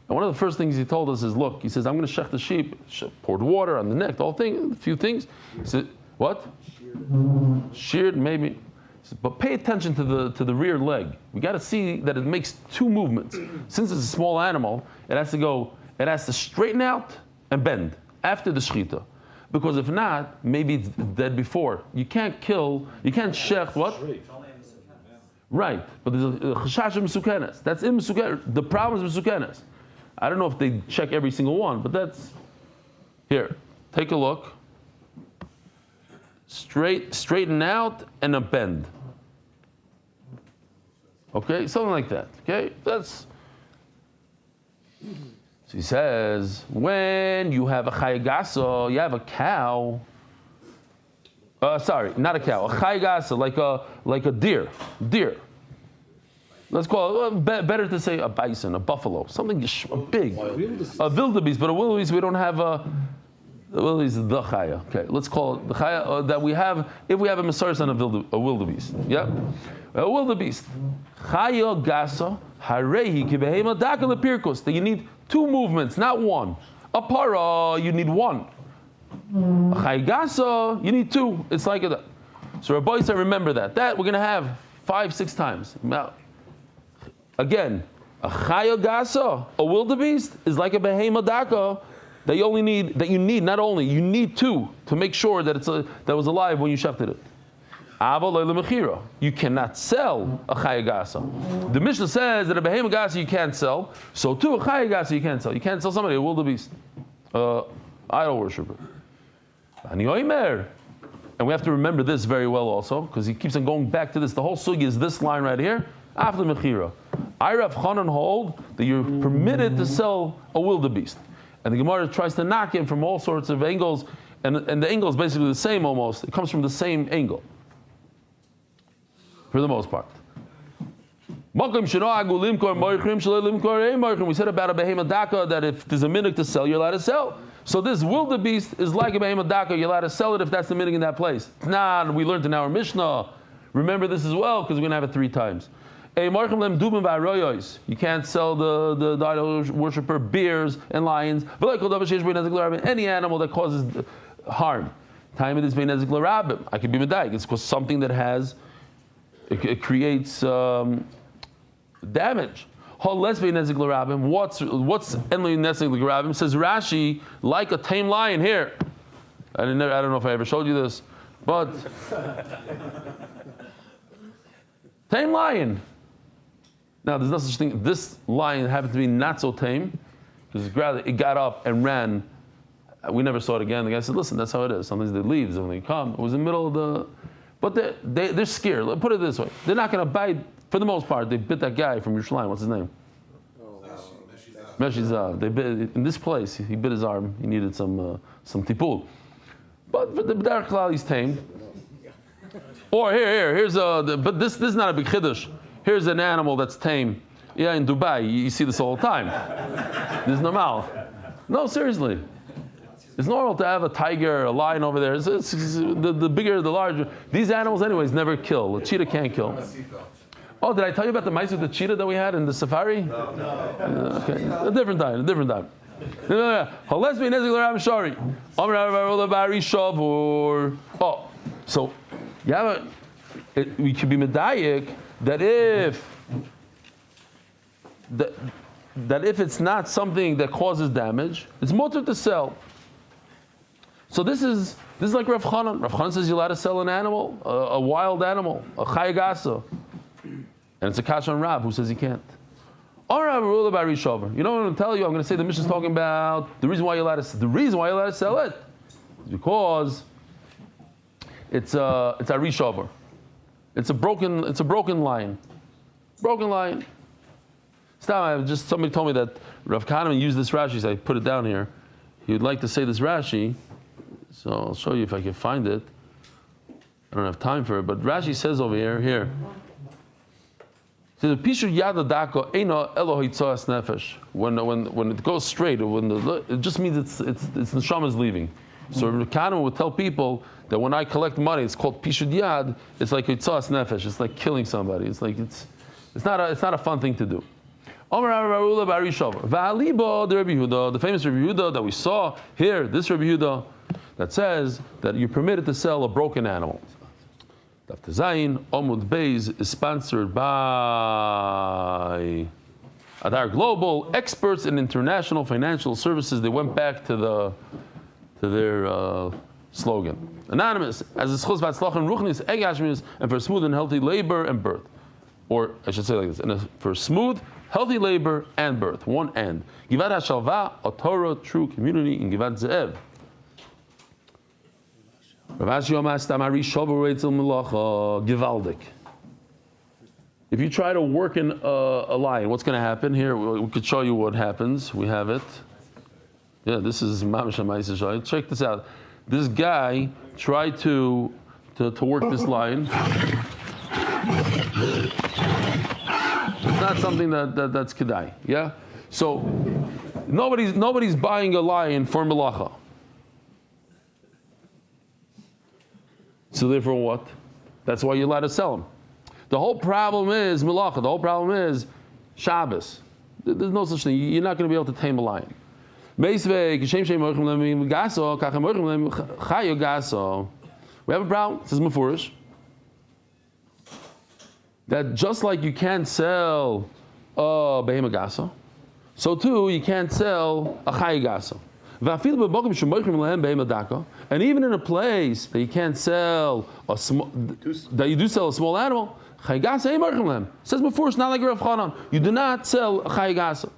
And one of the first things he told us is, look, he says, I'm going to shech the sheep. Poured water on the neck, the whole thing, a few things. He said, what? Sheared, maybe. He said, but pay attention to the rear leg. We got to see that it makes 2 movements. Since it's a small animal, it has to straighten out and bend after the shechita. Because if not, maybe it's dead before. You can't shech what? Right, but there's a chashash of mesukenes. That's in mesukenes. The problem is mesukenes. I don't know if they check every single one, but that's here. Take a look. Straighten out and a bend. Okay, something like that. Okay, that's. So he says, when you have a chaygaso, you have a cow. Sorry, not a cow. A chaygaso, like a deer. Let's call it, better to say a bison, a buffalo, something big. A wildebeest, but a wildebeest we don't have the wildebeest is the chaya. Okay, let's call it the chaya that we have, if we have a mesaris on a wildebeest. Yeah? A wildebeest. Chaya gasa, harehi kibehema daka lepirkus. That you need 2 movements, not 1. A para, you need 1. A chaya gasa, you need 2. It's like that. So Rabbi said, remember that. That we're going to have 5-6 times. Now, again, a chaya gasa, a wildebeest, is like a behema daka that you need 2 to make sure that that was alive when you shechted it. You cannot sell a chaya gasa. The Mishnah says that a behema gasa you can't sell, so too a chaya gasa you can't sell. You can't sell somebody a wildebeest, idol worshiper. And we have to remember this very well also, because he keeps on going back to this. The whole sugi is this line right here. After mechira, I Rav Chanan hold that you're permitted to sell a wildebeest, and the Gemara tries to knock him from all sorts of angles, and the angle is basically the same almost. It comes from the same angle, for the most part. We said about a behema daka that if there's a minhag to sell, you're allowed to sell. So this wildebeest is like a behema daka. You're allowed to sell it if that's the minhag in that place. Nah, we learned in our Mishnah. Remember this as well, because we're going to have it 3 times. You can't sell the idol worshiper bears and lions. Any animal that causes harm. Time it is I could be medaik. It's because something that has it creates damage. What's enli nezek l'rabim? Says Rashi, like a tame lion here. I don't know if I ever showed you this, but tame lion. Now there's no such thing. This lion happened to be not so tame because it got up and ran. We never saw it again. The guy said, "Listen, that's how it is. Sometimes they leave, sometimes they come." It was in the middle of the, but they're scared. Put it this way: they're not going to bite. For the most part, they bit that guy from Yerushalayim. What's his name? Meshizav. They bit in this place. He bit his arm. He needed some tipul. But for the B'derech Klal, he's tamed. Or here's but this is not a big chiddush. Here's an animal that's tame. Yeah, in Dubai, you see this all the time. This is normal. No, seriously. It's normal to have a tiger, a lion over there. The bigger, the larger. These animals, anyways, never kill. A cheetah can't kill. Oh, did I tell you about the mice with the cheetah that we had in the safari? No. Okay, a different time. Oh, so you have we could be medayik that if it's not something that causes damage, it's mutter to sell. So this is like Rav Chanan. Rav Chanan says you're allowed to sell an animal, a wild animal, a chayagasa. And it's a kash on Rav who says he can't. Or Rav rule about Rishover. You know what I'm going to tell you? I'm going to say the Mishnah is talking about the reason why you're allowed to sell it is because it's a Rishover. It's a broken line. Broken line. Somebody told me that Rav Kahneman used this Rashi, so I put it down here. He would like to say this Rashi, so I'll show you if I can find it. I don't have time for it, but Rashi says over here. When it goes straight, it just means it's the neshama is leaving. So Rav Kahneman would tell people that when I collect money, it's called pishud yad. It's like hitzas nefesh. It's like killing somebody. It's like it's not a fun thing to do. The famous Rabbi Yehuda that we saw here, this Rabbi Yehuda that says that you're permitted to sell a broken animal. Daf Zayin, Amud Beis is sponsored by Adar Global, experts in international financial services. They went back to their slogan. Anonymous, as a schus v'atzlach and ruchnis, egashmis, and for smooth and healthy labor and birth. Or I should say like this, for smooth, healthy labor and birth, one and. Givat HaShalva, a Torah, true community in Givat Ze'ev. If you try to work in a lion, what's going to happen? Here, we could show you what happens. We have it. Yeah, this is Mamash HaMaisa. Check this out. This guy tried to work this lion. It's not something that's kedai. Yeah. So nobody's buying a lion for melacha. So therefore, what? That's why you're allowed to sell them. The whole problem is melacha. The whole problem is Shabbos. There's no such thing. You're not going to be able to tame a lion. We have a problem. It says Mefurish that just like you can't sell a behema gasa, so too you can't sell a chaya gasa. And even in a place that you can't sell that you do sell a small animal, chaya gasa says before it's not like Rav Chanan. You do not sell a chaya gasa.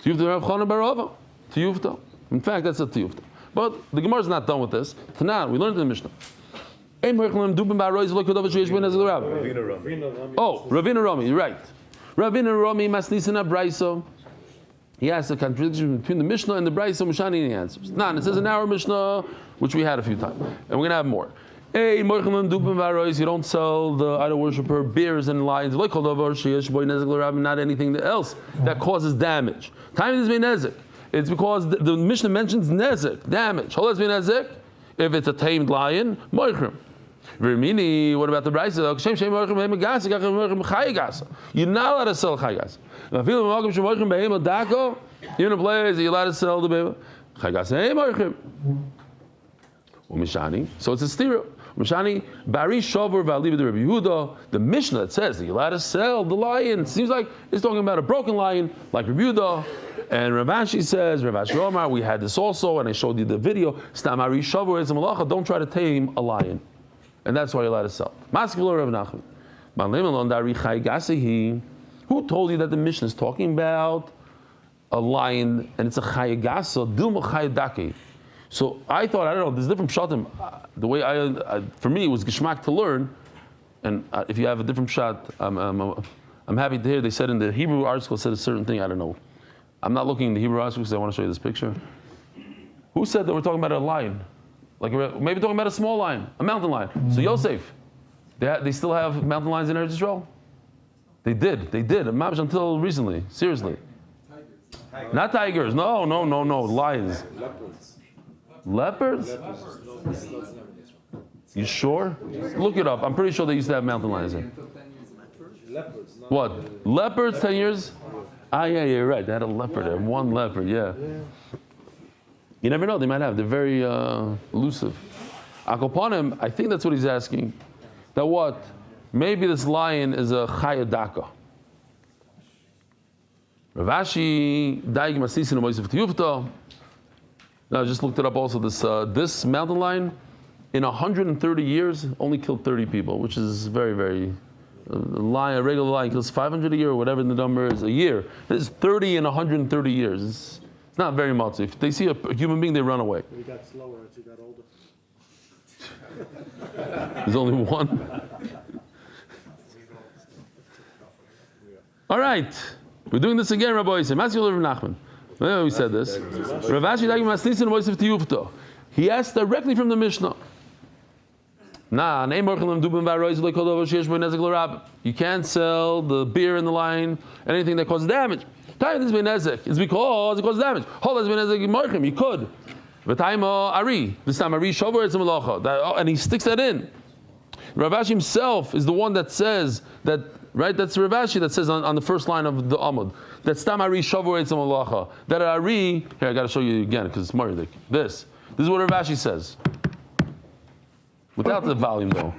So you have to Rav Chanan barova tiyufta. In fact, that's a tiyufta. But the Gemara is not done with this. Tanan, we learned in the Mishnah. Oh, Ravina Rami, you're right. Ravina Rami masnisina braiso. He has a contradiction between the Mishnah and the braiso. Mushani and he answers. Nah, it says in our Mishnah, which we had a few times, and we're gonna have more. You don't sell the idol worshiper bears and lions. Not anything else that causes damage. Time is nezek. It's because the Mishnah mentions nezek, damage. If it's a tamed lion, moichrim. Vermini, what about the brayso? You're not allowed to sell chayagas. Even a place that you're allowed to sell the behema chayagas. So it's a stira. Bari Shavar V'Aliv the Rabbi Yehuda. The Mishnah that says that you're allowed to sell the lion seems like it's talking about a broken lion, like Rabbi Yehuda. And Rav Ashi says, Rav Ashi Omar, we had this also, and I showed you the video. Stamari Shavar is a malacha. Don't try to tame a lion, and that's why you're allowed to sell. Maskevlo Rav Nachman. Who told you that the Mishnah is talking about a lion and it's a chayagasa dilma chayadaki? So I thought, I don't know, there's different pshatim. The way for me, it was geshmak to learn. And if you have a different pshat, I'm happy to hear. They said in the Hebrew article said a certain thing. I don't know. I'm not looking in the Hebrew article because I want to show you this picture. Who said that we're talking about a lion? Like maybe talking about a small lion, a mountain lion. So Yosef, they still have mountain lions in Eretz Yisrael? They did. Mamish until recently. Seriously. Not tigers. No. Lions. Leopards? You sure? Look it up. I'm pretty sure they used to have mountain lions there. What? Leopards 10 years? Ah, yeah, you're right. They had a leopard there. One leopard, yeah. You never know. They might have. They're very elusive. Akoponim, I think that's what he's asking. That what? Maybe this lion is a chayadaka. Ravashi, Daig Masisin Moisef Tiyufta. Now I just looked it up also. This mountain lion, in 130 years, only killed 30 people, which is very, very. A regular lion kills 500 a year or whatever the number is a year. It's 30 in 130 years. It's not very much. If they see a human being, they run away. He got slower as he got older. There's only one. All right. We're doing this again, Rabbi Yisrael. Maskil Rav Nachman. We said this. Ravashi Dagim Masnisin Moisef Tiyufto. He asked directly from the Mishnah. You can't sell the beer in the line, anything that causes damage. It's because it causes damage. You could. And he sticks that in. Ravashi himself is the one that says that, right? That's Ravashi that says on the first line of the Amud that Stam Ari Shavor Etzem Malacha. That Ari, here I got to show you again because it's Maridik. This is what Ravashi says. Without the volume though.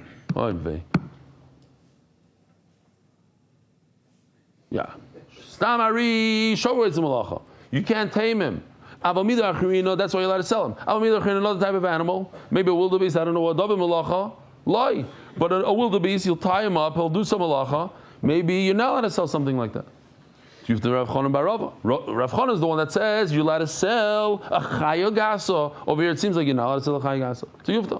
Yeah. Stam Ari Shavor Etzem Malacha. You can't tame him. That's why you're allowed to sell him. Another type of animal, maybe a wildebeest, I don't know what, malacha, lie. But a wildebeest, you'll tie him up, he'll do some malacha. Maybe you're not allowed to sell something like that. Rav Chana is the one that says you're allowed to sell a chayogasa. Over here, it seems like you're not allowed to sell a chayogasa. So Yufta.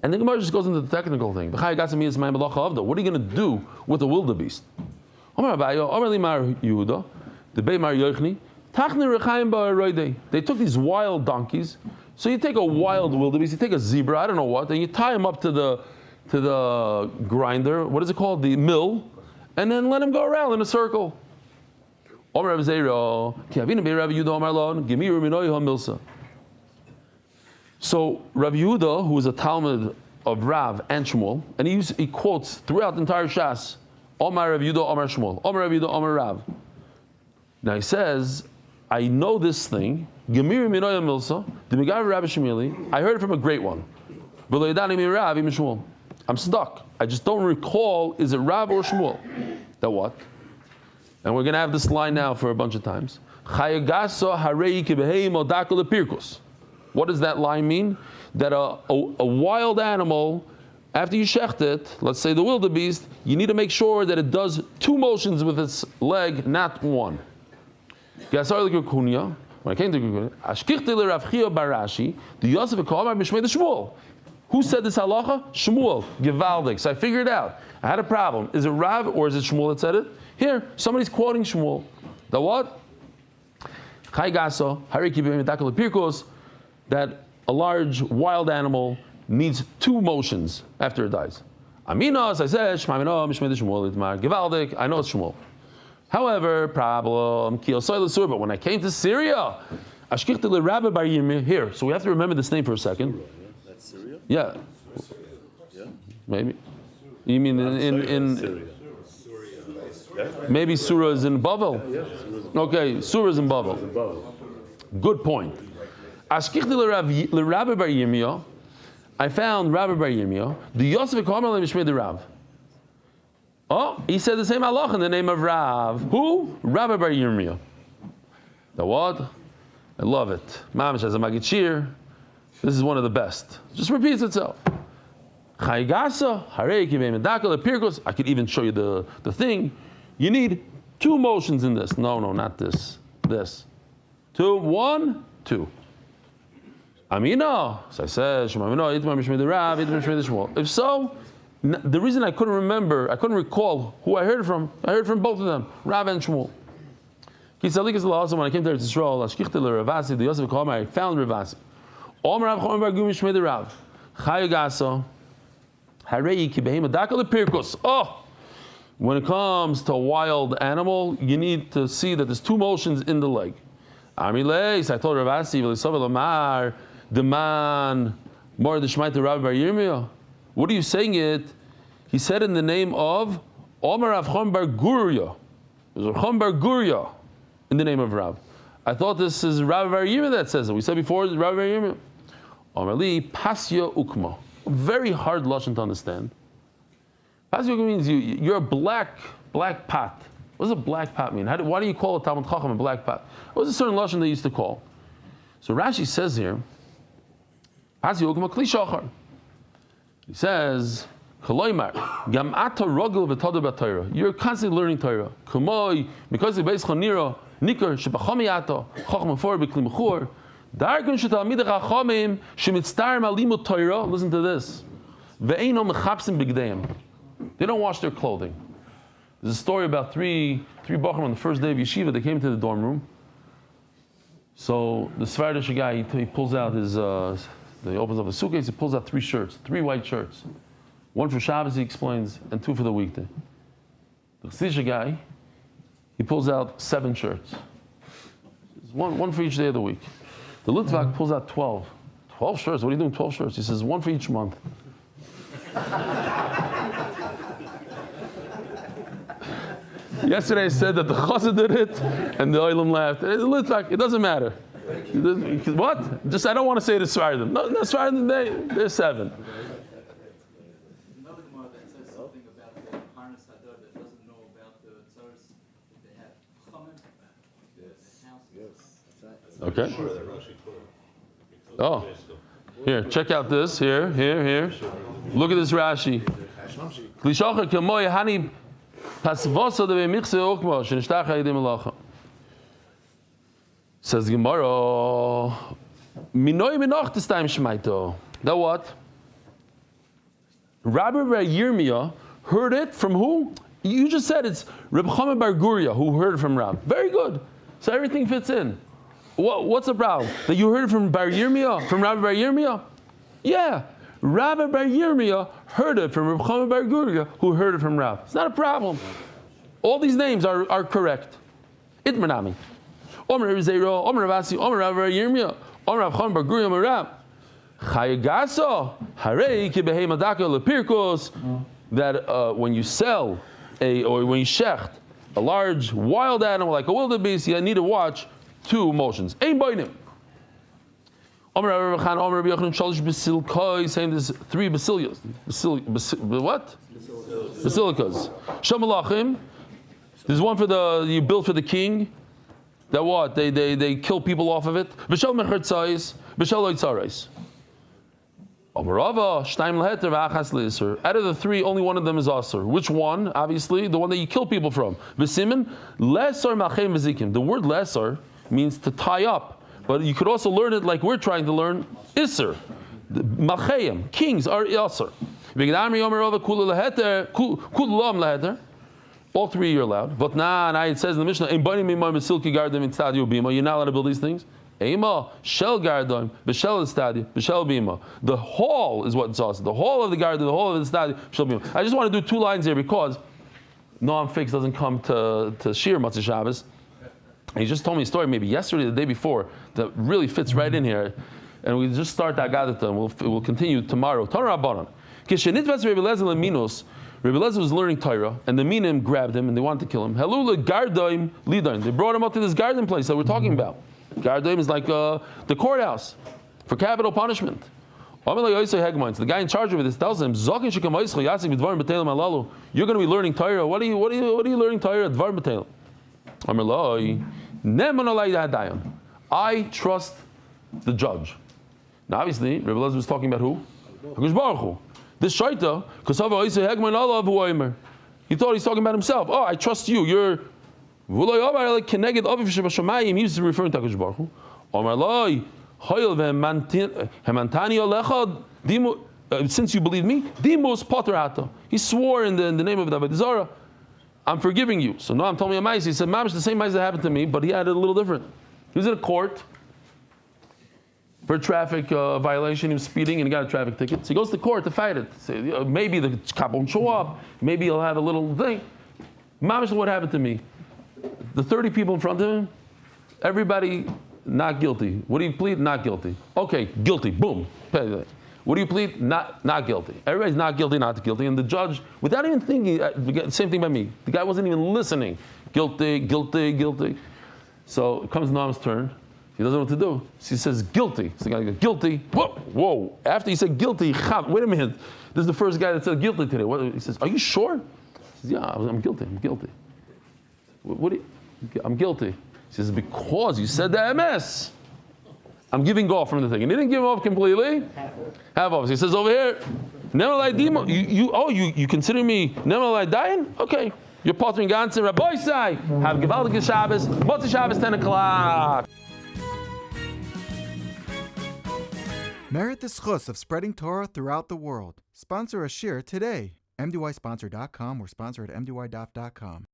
And the Gemara just goes into the technical thing. The chayogasa means my malacha avda. What are you going to do with a wildebeest? Omar Abayo, Omar Limar Yehuda, the Beimar Yochni. They took these wild donkeys. So you take a wild wildebeest, you take a zebra, I don't know what, and you tie him up to the grinder. What is it called? The mill, and then let him go around in a circle. So Rav Yehuda, who is a Talmud of Rav and Shmuel, and he quotes throughout the entire Shas, Omar Rav Yehuda, Omar Shmuel, Omar Rav Yehuda, Omar Rav. Now he says, I know this thing. Gemir Minoya Milsa, the Megav Rabbi Shemili. I heard it from a great one. I'm stuck. I just don't recall. Is it Rav or Shmuel? That what? And we're going to have this line now for a bunch of times. What does that line mean? That a wild animal, after you shecht it, let's say the wildebeest, you need to make sure that it does two motions with its leg, not one. When I came to Rav Chia Barashi, the Yosef Kamar B'Shmei the Shmuel. Who said this halacha? Shmuel. Gevaldik. So I figured it out. I had a problem. Is it Rav or is it Shmuel that said it? Here, somebody's quoting Shmuel. The what? That a large wild animal needs two motions after it dies. Aminos, I said, Shmamino, B'Shmei the Shmuel, Gevaldik. I know it's Shmuel. However, problem, but when I came to Syria, here, so we have to remember this name for a second. That's Syria? Yeah. Yeah? Maybe. You mean in Syria. maybe Surah is in Bavel? Okay, Surah is in Bavel. Good point. I found Rabbi Bar Yirmiyah, the Yosef Karmel Mishmei the Rav. Oh, he said the same halach in the name of Rav. Who? Rabbi Bar Yirmiyah. The what? I love it. Mamish as a Magid Shir. This is one of the best. Just repeats itself. I could even show you the thing. You need two motions in this. No, not this. This. 2, 1, 2. Amina. So I said, if so, the reason I couldn't recall who I heard it from both of them, Rav and Shmuel. When I came to Israel, I found Ravasi. Oh, When it comes to a wild animal, you need to see that there's two motions in the leg. Amileis, I told Rav Asi, Lamar, the man, more the Shemaita Rabbi Bar Yirmiyah. What are you saying it? He said in the name of Omer Avchon Bar Guria. There's Avchon Bar Guria in the name of Rav. I thought this is Rabbi Bar Yirmiyah that says it. We said before, it's Rabbi Bar Yirmiyah. Omer Li, Pasya Ukma. Very hard lashon to understand. Pasya Ukma means you're a black pot. What does a black pot mean? Why do you call a Talmud Chacham a black pot? What was a certain lashon they used to call? So Rashi says here, Pasya Ukma Kli Shachar. He says, Koloimar, Gam Ata Rogel V'Tada B'Torah. You're constantly learning Torah. Kumoi, because the Beis Chanira, Nikar Shebachami Ata, Chacham Afor B'Kli Mechur. Dargan Shetalmid Chachamim Shemitztar Malimut Torah. Listen to this. Ve'eino Mechapsim B'Gdeim. They don't wash their clothing. There's a story about three Bachrim on the first day of yeshiva. They came to the dorm room. So the Svardish guy, he pulls out his, he opens up the suitcase, he pulls out 3 shirts, 3 white shirts. 1 for Shabbos, he explains, and 2 for the weekday. The Chassidish guy, he pulls out 7 shirts. One for each day of the week. The Litvak pulls out 12. 12 shirts? What are you doing 12 shirts? He says, 1 for each month. Yesterday I said that the Chassid did it, and the Olam laughed. The Litvak, it doesn't matter. What? Just, I don't want to say the Svardim. No, Svardim, they're 7. Another Gemara that says something about the Parnas Hadar that doesn't know about the Tzaras that they have Chaman, the house. Okay. Oh, here, check out this. Here. Look at this Rashi. Klishacha kemoy hani pasvosa de michse okmo shenishtacha yedim malacha. Says Gemara, minoy minoch this time shmaito. Now what? Rabbi Bar Yirmiyah heard it from who? You just said it's Reb Chaim Bar Guria who heard it from Rab. Very good. So everything fits in. What's the problem? That you heard it from Bar Yirmiyah, from Rabbi Bar Yirmiyah? Yeah. Rabbi Bar Yirmiyah heard it from Reb Chaim Bar Guria who heard it from Rab. It's not a problem. All these names are correct. Itmanami. Omer Zero, Omer Ravasi, Omer Rabbi Bar Yirmiyah, Omer Reb Chaim Bar Guria, Omer Rab. Chayagasa, Harei Kibehei Madaka Lepirkos, that when you sell or when you shecht a large wild animal like a wildebeest, you need to watch 2 motions. Ein boinim. Omer Rabbi Chan, Omer Rabbi Yochanan, Shalish Basilkai, saying there's 3 basilicas. What? Basilicas. Shamalachim. There's one you built for the king. That what? They kill people off of it. B'shal mechertzais, b'shal loitzarais. Out of the 3, only one of them is asur. Which one? Obviously, the one that you kill people from. V'simin lesar malchem v'zikim. The word lesar means to tie up, but you could also learn it like we're trying to learn isser. Malchayim, kings are asur. All 3 you're allowed. But it says in the Mishnah, you're not allowed to build these things. Ema, shel gardoim, b'shel estadia, b'shel bima. The hall is what it's also. The hall of the garden, the hall of the estadia, b'shel bima. I just want to do 2 lines here because Noam Fix doesn't come to Shiur Motzei Shabbos. And he just told me a story maybe yesterday or the day before that really fits right in here. And we just start Agadata and we'll continue tomorrow. Torah Rabbanan. Kishenitvas Rebbe Lezer leminus. Rebbe Lezer was learning Torah and the minim grabbed him and they wanted to kill him. Helula gardoim lidaim. They brought him up to this garden place that we're talking about. Gardoim is like the courthouse for capital punishment. The guy in charge of it tells him, "You're going to be learning Torah. What are you learning Torah? Dvar b'teil." I trust the judge. Now, obviously, Rebbe Lezer was talking about who? HaKadosh Baruch Hu. This shaita, he thought he's talking about himself. Oh, I trust you. You're. He was referring to HaKadosh Baruch Hu. Since you believe me, he swore in the name of Avodah Zarah, I'm forgiving you. So now I'm telling you a mice. He said, Mamish, the same mice that happened to me, but he had it a little different. He was in a court for a traffic violation. He was speeding and he got a traffic ticket. So he goes to court to fight it. Maybe the cop won't show up. Maybe he'll have a little thing. Mamish, what happened to me? The 30 people in front of him, everybody not guilty. What do you plead? Not guilty. Okay, guilty. Boom. What do you plead? Not guilty. Everybody's not guilty, not guilty. And the judge, without even thinking, same thing by me. The guy wasn't even listening. Guilty, guilty, guilty. So it comes Noam's turn. He doesn't know what to do. So he says guilty. So the guy goes, guilty. Whoa. After he said guilty, wait a minute. This is the first guy that said guilty today. He says, are you sure? He says, yeah, I'm guilty. I'm guilty. He says, because you said the MS. I'm giving off from the thing. And he didn't give off completely. Half off. So he says over here, you consider me Nemalai dying? Okay. You're partnering Gansen. Rabbi Sai. Have Gewaltige Shabbos. Motzei Shabbos 10 o'clock. Merit the schus of spreading Torah throughout the world. Sponsor a shiur today. MDYsponsor.com or sponsor at MDYDaf.com.